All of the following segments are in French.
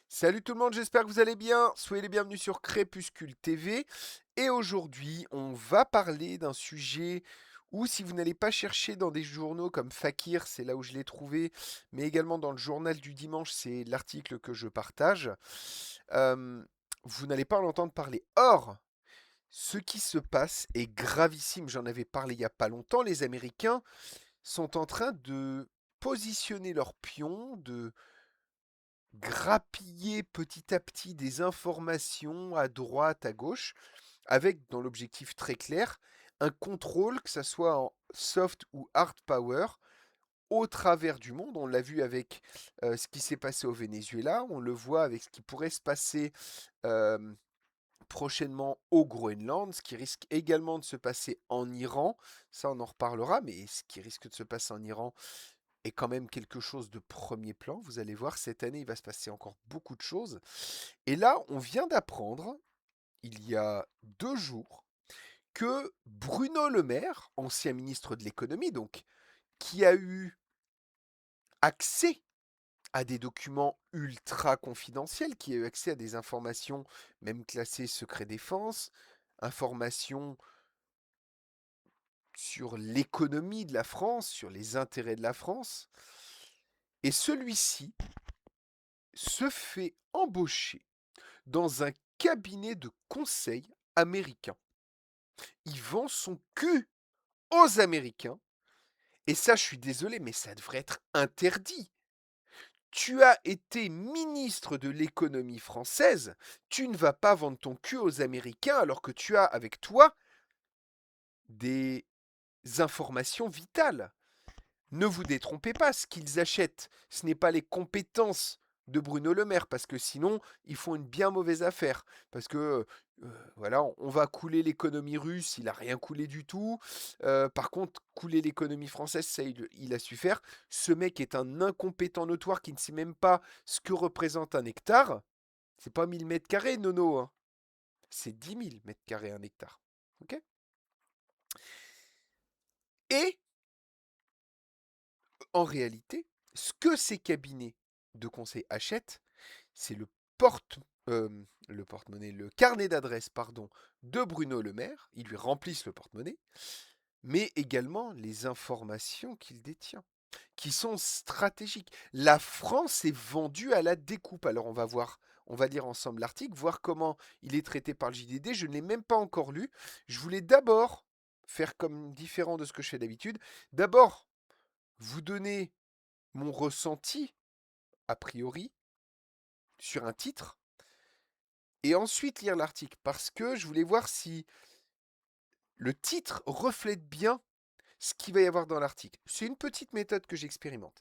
Salut tout le monde, j'espère que vous allez bien. Soyez les bienvenus sur Crépuscule TV. Et aujourd'hui, on va parler d'un sujet où, si vous n'allez pas chercher dans des journaux comme Fakir, c'est là où je l'ai trouvé, mais également dans le journal du dimanche, c'est l'article que je partage, euh, vous n'allez pas en entendre parler. Or, ce qui se passe est gravissime. J'en avais parlé il n'y a pas longtemps. Les Américains sont en train de positionner leurs pions, de grappiller petit à petit des informations à droite, à gauche, avec, dans l'objectif très clair, un contrôle, que ce soit en soft ou hard power, au travers du monde. On l'a vu avec ce qui s'est passé au Venezuela, on le voit avec ce qui pourrait se passer euh, prochainement au Groenland, ce qui risque également de se passer en Iran. Ça, on en reparlera, mais ce qui risque de se passer en Iran, est quand même quelque chose de premier plan. Vous allez voir, cette année, il va se passer encore beaucoup de choses. Et là, on vient d'apprendre, il y a 2 jours, que Bruno Le Maire, ancien ministre de l'économie, donc, qui a eu accès à des documents ultra confidentiels, qui a eu accès à des informations même classées secret défense, informations sur l'économie de la France, sur les intérêts de la France, et celui-ci se fait embaucher dans un cabinet de conseil américain. Il vend son cul aux Américains. Et ça, je suis désolé, mais ça devrait être interdit. Tu as été ministre de l'économie française, tu ne vas pas vendre ton cul aux Américains alors que tu as avec toi des informations vitales. Ne vous détrompez pas, ce qu'ils achètent, ce n'est pas les compétences de Bruno Le Maire, parce que sinon, ils font une bien mauvaise affaire. Parce que, voilà, on va couler l'économie russe, il n'a rien coulé du tout. Par contre, couler l'économie française, ça, il a su faire. Ce mec est un incompétent notoire qui ne sait même pas ce que représente un hectare. C'est pas 1000 mètres carrés, nono, hein. C'est 10 000 mètres carrés un hectare. Ok. Et en réalité, ce que ces cabinets de conseil achètent, c'est porte, le porte-monnaie, le carnet d'adresse, pardon, de Bruno Le Maire. Ils lui remplissent le porte-monnaie, mais également les informations qu'il détient, qui sont stratégiques. La France est vendue à la découpe. Alors on va lire ensemble l'article, voir comment il est traité par le JDD. Je ne l'ai même pas encore lu. Je voulais d'abord faire comme différent de ce que je fais d'habitude. D'abord, vous donner mon ressenti, a priori, sur un titre, et ensuite lire l'article, parce que je voulais voir si le titre reflète bien ce qu'il va y avoir dans l'article. C'est une petite méthode que j'expérimente.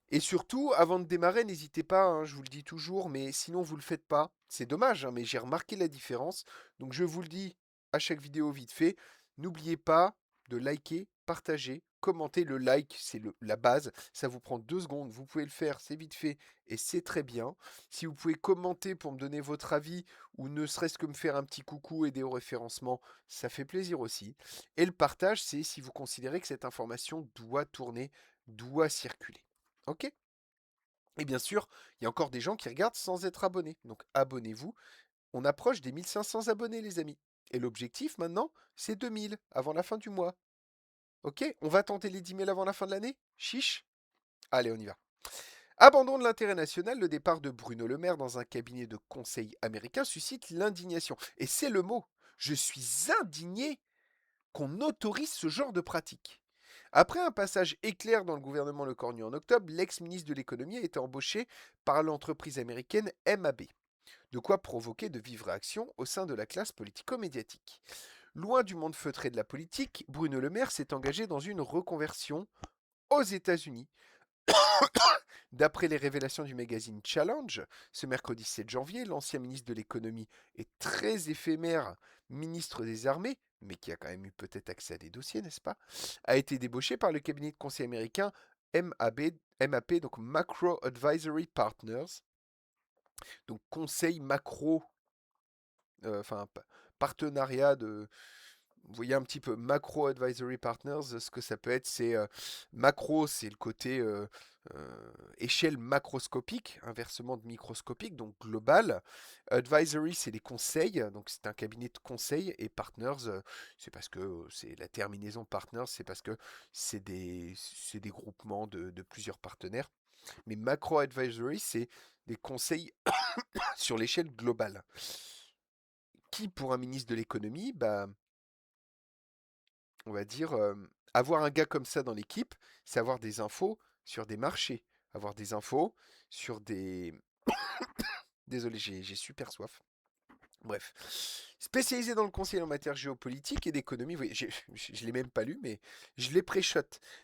Et surtout, avant de démarrer, n'hésitez pas, hein, je vous le dis toujours, mais sinon vous ne le faites pas. C'est dommage, hein, mais j'ai remarqué la différence. Donc je vous le dis à chaque vidéo vite fait. N'oubliez pas de liker, partager, commenter. Le like, c'est la base. Ça vous prend 2 secondes. Vous pouvez le faire, c'est vite fait et c'est très bien. Si vous pouvez commenter pour me donner votre avis ou ne serait-ce que me faire un petit coucou, aider au référencement, ça fait plaisir aussi. Et le partage, c'est si vous considérez que cette information doit tourner, doit circuler. Ok. Et bien sûr, il y a encore des gens qui regardent sans être abonnés. Donc abonnez-vous. On approche des 1500 abonnés, les amis. Et l'objectif maintenant, c'est 2000 avant la fin du mois. Ok. On va tenter les 10 000 avant la fin de l'année. Chiche. Allez, on y va. Abandon de l'intérêt national, le départ de Bruno Le Maire dans un cabinet de conseil américain suscite l'indignation. Et c'est le mot. Je suis indigné qu'on autorise ce genre de pratique. Après un passage éclair dans le gouvernement Le Cornu en octobre, l'ex-ministre de l'économie a été embauché par l'entreprise américaine MAB. De quoi provoquer de vives réactions au sein de la classe politico-médiatique. Loin du monde feutré de la politique, Bruno Le Maire s'est engagé dans une reconversion aux États-Unis. D'après les révélations du magazine Challenge, ce mercredi 7 janvier, l'ancien ministre de l'économie et très éphémère ministre des armées, mais qui a quand même eu peut-être accès à des dossiers, n'est-ce pas, a été débauché par le cabinet de conseil américain MAP, donc Macro Advisory Partners, donc conseil macro, enfin partenariat de vous voyez un petit peu Macro Advisory Partners, ce que ça peut être, c'est macro, c'est le côté échelle macroscopique, inversement de microscopique, donc global. Advisory, c'est les conseils, donc c'est un cabinet de conseil, et partners, c'est parce que c'est la terminaison partners, c'est parce que c'est des groupements de plusieurs partenaires. Mais macro advisory, c'est des conseils sur l'échelle globale. Qui, pour un ministre de l'économie, bah, on va dire, avoir un gars comme ça dans l'équipe, c'est avoir des infos sur des marchés, avoir des infos sur des... Désolé, j'ai super soif. Bref. Spécialisé dans le conseil en matière géopolitique et d'économie, oui, je ne l'ai même pas lu, mais je l'ai pré-shot.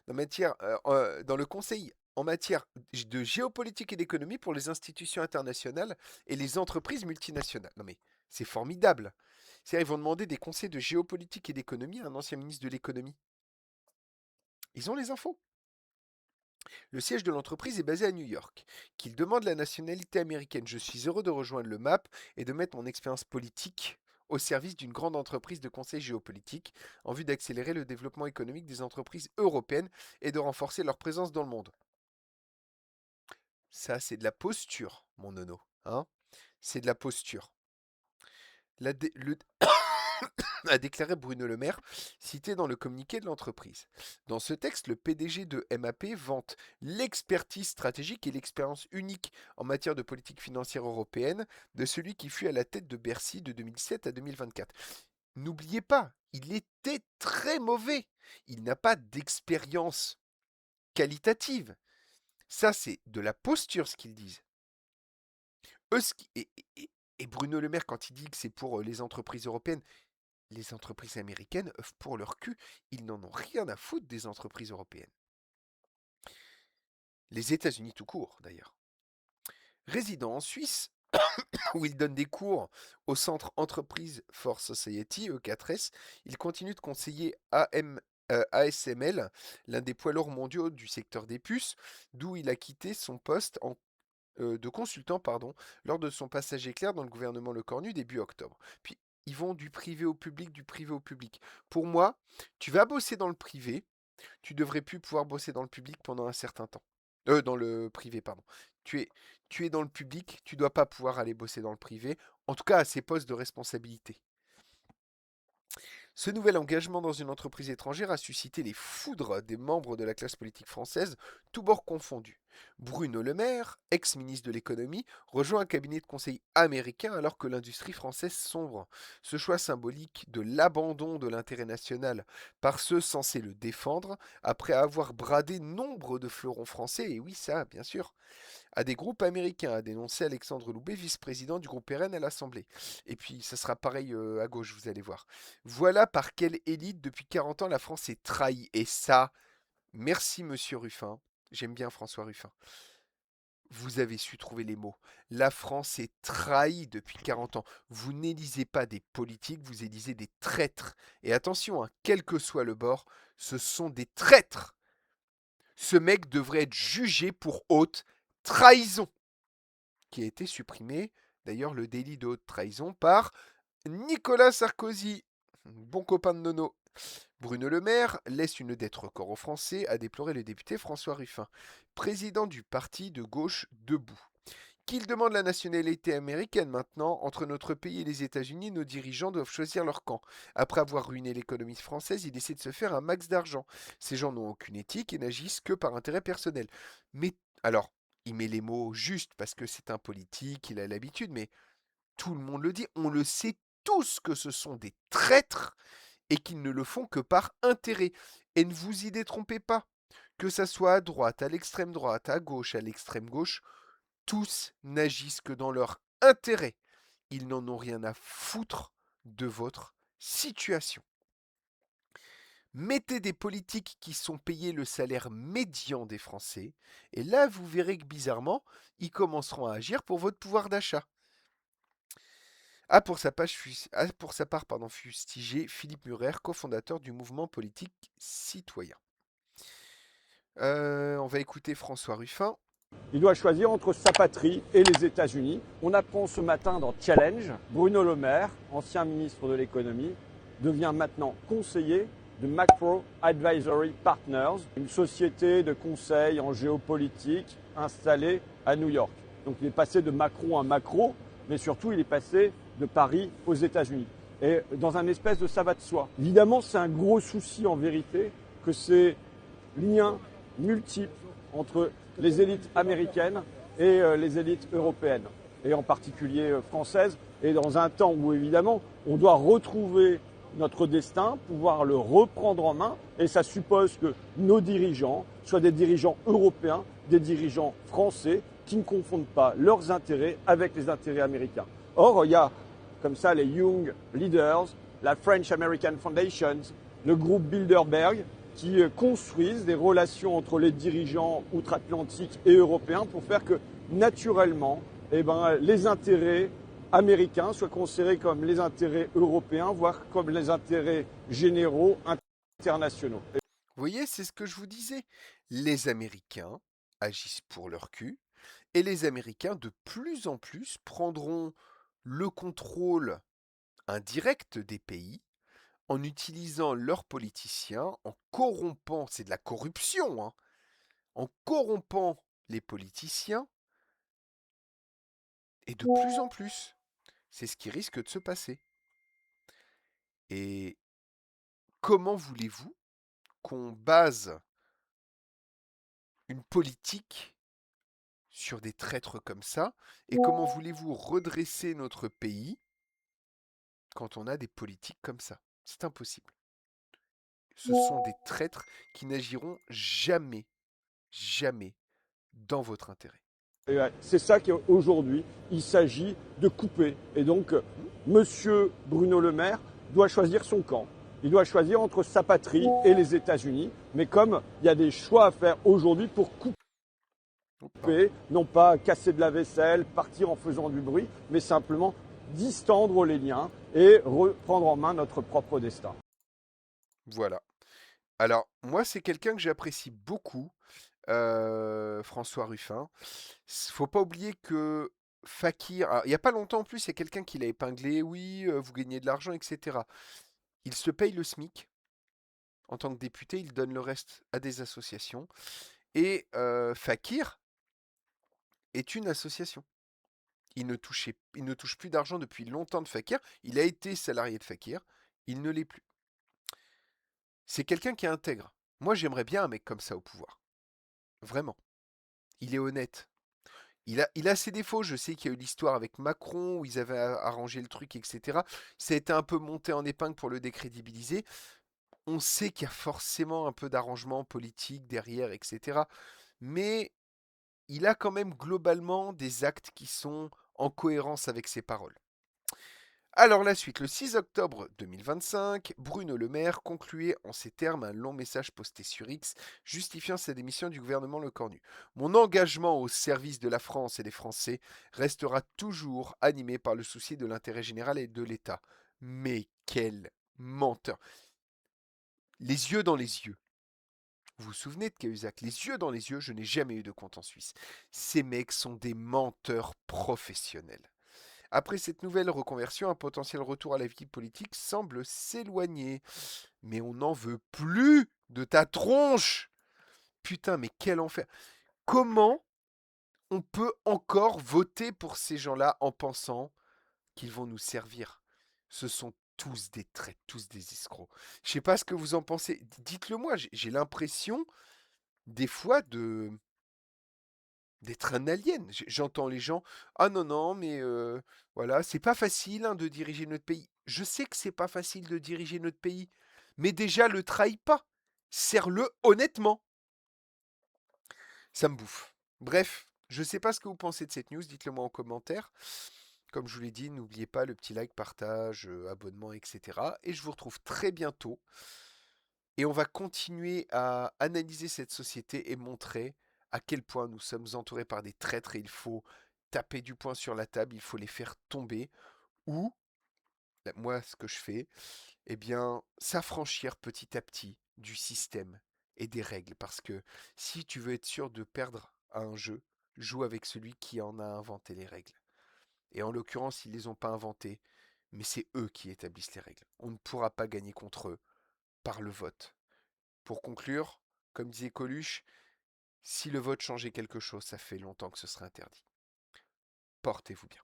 Dans le conseil en matière de géopolitique et d'économie pour les institutions internationales et les entreprises multinationales. Non mais c'est formidable. C'est-à-dire, ils vont demander des conseils de géopolitique et d'économie à un ancien ministre de l'économie. Ils ont les infos. Le siège de l'entreprise est basé à New York. Qu'il demande la nationalité américaine. Je suis heureux de rejoindre le MAP et de mettre mon expérience politique au service d'une grande entreprise de conseil géopolitique en vue d'accélérer le développement économique des entreprises européennes et de renforcer leur présence dans le monde. Ça, c'est de la posture, mon nono. Hein, c'est de la posture. La dé- le, a déclaré Bruno Le Maire, cité dans le communiqué de l'entreprise. Dans ce texte, le PDG de MAP vante l'expertise stratégique et l'expérience unique en matière de politique financière européenne de celui qui fut à la tête de Bercy de 2007 à 2024. N'oubliez pas, il était très mauvais. Il n'a pas d'expérience qualitative. Ça, c'est de la posture, ce qu'ils disent. Eux, et Bruno Le Maire, quand il dit que c'est pour les entreprises européennes, les entreprises américaines, pour leur cul, ils n'en ont rien à foutre des entreprises européennes. Les États-Unis tout court, d'ailleurs. Résident en Suisse, où il donne des cours au centre Entreprise for Society, E4S, il continue de conseiller ASML, l'un des poids lourds mondiaux du secteur des puces, d'où il a quitté son poste de consultant lors de son passage éclair dans le gouvernement Le Cornu début octobre. Puis ils vont du privé au public, du privé au public. Pour moi, tu vas bosser dans le privé, tu devrais plus pouvoir bosser dans le public pendant un certain temps. Dans le privé, pardon. Tu es, tu es dans le public, tu dois pas pouvoir aller bosser dans le privé, en tout cas à ces postes de responsabilité. Ce nouvel engagement dans une entreprise étrangère a suscité les foudres des membres de la classe politique française, tous bords confondus. Bruno Le Maire, ex-ministre de l'économie, rejoint un cabinet de conseil américain alors que l'industrie française sombre. Ce choix symbolique de l'abandon de l'intérêt national par ceux censés le défendre, après avoir bradé nombre de fleurons français, et oui ça, bien sûr, à des groupes américains, a dénoncé Alexandre Loubet, vice-président du groupe RN à l'Assemblée. Et puis, ça sera pareil à gauche, vous allez voir. Voilà par quelle élite, depuis 40 ans, la France est trahie. Et ça, merci Monsieur Ruffin. J'aime bien François Ruffin. Vous avez su trouver les mots. La France est trahie depuis 40 ans. Vous n'élisez pas des politiques, vous élisez des traîtres. Et attention, hein, quel que soit le bord, ce sont des traîtres. Ce mec devrait être jugé pour haute trahison, qui a été supprimé, d'ailleurs le délit de haute trahison, par Nicolas Sarkozy, bon copain de Nono. Bruno Le Maire laisse une dette record aux Français, a déploré le député François Ruffin, président du parti de gauche Debout. Qu'il demande la nationalité américaine maintenant, entre notre pays et les États-Unis, nos dirigeants doivent choisir leur camp. Après avoir ruiné l'économie française, ils essaient de se faire un max d'argent. Ces gens n'ont aucune éthique et n'agissent que par intérêt personnel. Mais alors, il met les mots justes parce que c'est un politique, il a l'habitude, mais tout le monde le dit, on le sait tous que ce sont des traîtres et qu'ils ne le font que par intérêt. Et ne vous y détrompez pas, que ça soit à droite, à l'extrême droite, à gauche, à l'extrême gauche, tous n'agissent que dans leur intérêt. Ils n'en ont rien à foutre de votre situation. Mettez des politiques qui sont payés le salaire médian des Français, et là vous verrez que bizarrement, ils commenceront à agir pour votre pouvoir d'achat. Pour sa part, fustigé Philippe Murer, cofondateur du mouvement politique citoyen. On va écouter François Ruffin. Il doit choisir entre sa patrie et les États-Unis. On apprend ce matin dans Challenge, Bruno Le Maire, ancien ministre de l'économie, devient maintenant conseiller de Macro Advisory Partners, une société de conseil en géopolitique installée à New York. Donc il est passé de Macron à Macro, mais surtout il est passé de Paris aux États-Unis. Et dans un espèce de ça va de soi. Évidemment, c'est un gros souci en vérité que ces liens multiples entre les élites américaines et les élites européennes, et en particulier françaises, et dans un temps où évidemment on doit retrouver notre destin, pouvoir le reprendre en main, et ça suppose que nos dirigeants soient des dirigeants européens, des dirigeants français, qui ne confondent pas leurs intérêts avec les intérêts américains. Or, il y a comme ça les Young Leaders, la French American Foundation, le groupe Bilderberg, qui construisent des relations entre les dirigeants outre-Atlantique et européens pour faire que, naturellement, les intérêts américains soient considérés comme les intérêts européens, voire comme les intérêts généraux internationaux. Vous voyez, c'est ce que je vous disais. Les Américains agissent pour leur cul, et les Américains, de plus en plus, prendront le contrôle indirect des pays en utilisant leurs politiciens, en corrompant, c'est de la corruption, hein, en corrompant les politiciens, et de plus en plus. C'est ce qui risque de se passer. Et comment voulez-vous qu'on base une politique sur des traîtres comme ça? Et comment voulez-vous redresser notre pays quand on a des politiques comme ça? C'est impossible. Ce sont des traîtres qui n'agiront jamais, jamais dans votre intérêt. Et c'est ça qu'aujourd'hui, il s'agit de couper. Et donc, Monsieur Bruno Le Maire doit choisir son camp. Il doit choisir entre sa patrie et les États-Unis. Mais comme il y a des choix à faire aujourd'hui pour couper, non pas casser de la vaisselle, partir en faisant du bruit, mais simplement distendre les liens et reprendre en main notre propre destin. Voilà. Alors, moi, c'est quelqu'un que j'apprécie beaucoup, François Ruffin. Faut pas oublier que Fakir, il n'y a pas longtemps en plus, il y a quelqu'un qui l'a épinglé, oui, vous gagnez de l'argent, etc. Il se paye le SMIC. En tant que député, il donne le reste à des associations. Et Fakir est une association. Il ne touche plus d'argent depuis longtemps de Fakir. Il a été salarié de Fakir. Il ne l'est plus. C'est quelqu'un qui est intègre. Moi, j'aimerais bien un mec comme ça au pouvoir. Vraiment. Il est honnête. Il a ses défauts. Je sais qu'il y a eu l'histoire avec Macron où ils avaient arrangé le truc, etc. Ça a été un peu monté en épingle pour le décrédibiliser. On sait qu'il y a forcément un peu d'arrangement politique derrière, etc. Mais il a quand même globalement des actes qui sont en cohérence avec ses paroles. Alors la suite, le 6 octobre 2025, Bruno Le Maire concluait en ces termes un long message posté sur X justifiant sa démission du gouvernement Lecornu. Mon engagement au service de la France et des Français restera toujours animé par le souci de l'intérêt général et de l'État. Mais quel menteur! Les yeux dans les yeux. Vous vous souvenez de Cahuzac? Les yeux dans les yeux, je n'ai jamais eu de compte en Suisse. Ces mecs sont des menteurs professionnels. Après cette nouvelle reconversion, un potentiel retour à la vie politique semble s'éloigner. Mais on n'en veut plus de ta tronche. Putain, mais quel enfer. Comment on peut encore voter pour ces gens-là en pensant qu'ils vont nous servir? Ce sont tous des traîtres, tous des escrocs. Je sais pas ce que vous en pensez. Dites-le moi, j'ai l'impression des fois d'être un alien. J'entends les gens, ah non, non, mais voilà, c'est pas facile hein, de diriger notre pays. Je sais que c'est pas facile de diriger notre pays, mais déjà le trahis pas. Serre-le honnêtement. Ça me bouffe. Bref, je sais pas ce que vous pensez de cette news, dites-le moi en commentaire. Comme je vous l'ai dit, n'oubliez pas le petit like, partage, abonnement, etc. Et je vous retrouve très bientôt. Et on va continuer à analyser cette société et montrer à quel point nous sommes entourés par des traîtres et il faut taper du poing sur la table, il faut les faire tomber ou, moi ce que je fais, eh bien s'affranchir petit à petit du système et des règles. Parce que si tu veux être sûr de perdre à un jeu, joue avec celui qui en a inventé les règles. Et en l'occurrence, ils ne les ont pas inventées, mais c'est eux qui établissent les règles. On ne pourra pas gagner contre eux par le vote. Pour conclure, comme disait Coluche, si le vote changeait quelque chose, ça fait longtemps que ce serait interdit. Portez-vous bien.